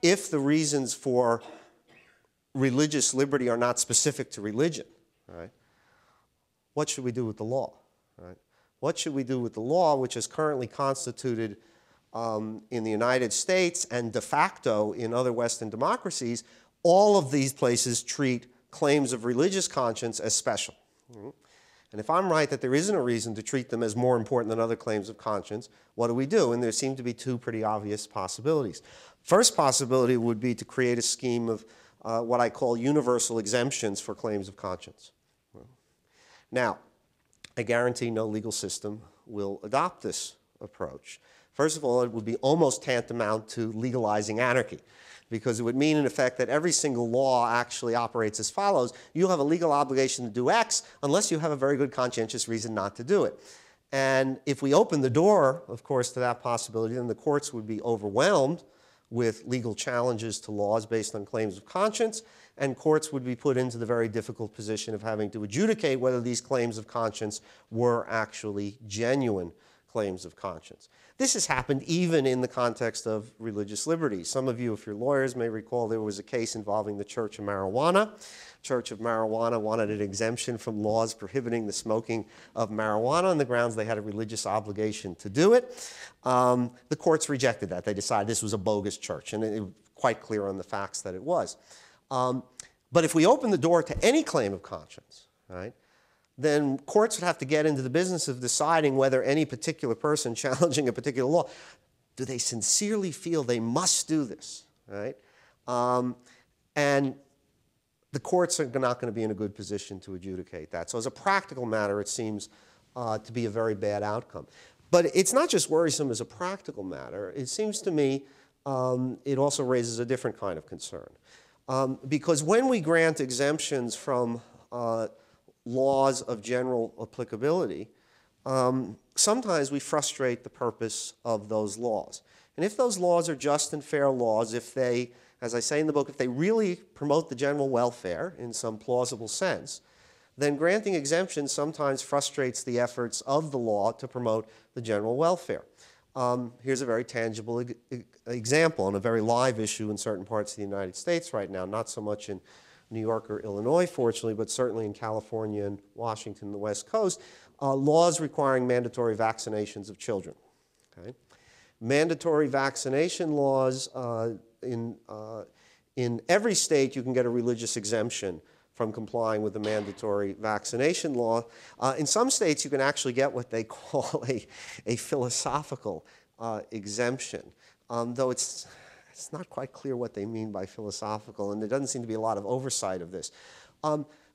if the reasons for religious liberty are not specific to religion, right, what should we do with the law? Right? What should we do with the law, which is currently constituted in the United States and de facto in other Western democracies? All of these places treat claims of religious conscience as special. And if I'm right that there isn't a reason to treat them as more important than other claims of conscience, what do we do? And there seem to be two pretty obvious possibilities. First possibility would be to create a scheme of what I call universal exemptions for claims of conscience. Now, I guarantee no legal system will adopt this approach. First of all, it would be almost tantamount to legalizing anarchy, because it would mean, in effect, that every single law actually operates as follows. You have a legal obligation to do X unless you have a very good conscientious reason not to do it. And if we open the door, of course, to that possibility, then the courts would be overwhelmed with legal challenges to laws based on claims of conscience, and courts would be put into the very difficult position of having to adjudicate whether these claims of conscience were actually genuine claims of conscience. This has happened even in the context of religious liberty. Some of you, if you're lawyers, may recall there was a case involving the Church of Marijuana. Church of Marijuana wanted an exemption from laws prohibiting the smoking of marijuana on the grounds they had a religious obligation to do it. The courts rejected that. They decided this was a bogus church, and it was quite clear on the facts that it was. But if we open the door to any claim of conscience, right, then courts would have to get into the business of deciding whether any particular person challenging a particular law, do they sincerely feel they must do this, right? And the courts are not going to be in a good position to adjudicate that. So as a practical matter, it seems to be a very bad outcome. But it's not just worrisome as a practical matter. It seems to me it also raises a different kind of concern. Because when we grant exemptions from laws of general applicability, sometimes we frustrate the purpose of those laws. And if those laws are just and fair laws, if they, as I say in the book, if they really promote the general welfare in some plausible sense, then granting exemptions sometimes frustrates the efforts of the law to promote the general welfare. Here's a very tangible example on a very live issue in certain parts of the United States right now, not so much in New York or Illinois, fortunately, but certainly in California and Washington and the West Coast, laws requiring mandatory vaccinations of children. Okay? Mandatory vaccination laws, in every state you can get a religious exemption from complying with the mandatory vaccination law. In some states you can actually get what they call a philosophical exemption, though it's not quite clear what they mean by philosophical, and there doesn't seem to be a lot of oversight of this.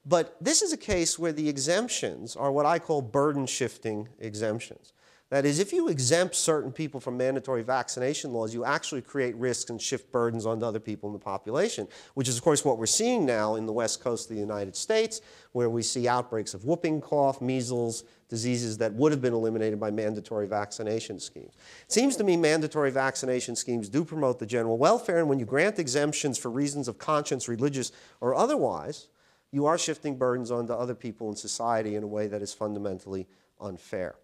But this is a case where the exemptions are what I call burden-shifting exemptions. That is, if you exempt certain people from mandatory vaccination laws, you actually create risks and shift burdens onto other people in the population, which is, of course, what we're seeing now in the West Coast of the United States, where we see outbreaks of whooping cough, measles, diseases that would have been eliminated by mandatory vaccination schemes. It seems to me mandatory vaccination schemes do promote the general welfare, and when you grant exemptions for reasons of conscience, religious or otherwise, you are shifting burdens onto other people in society in a way that is fundamentally unfair.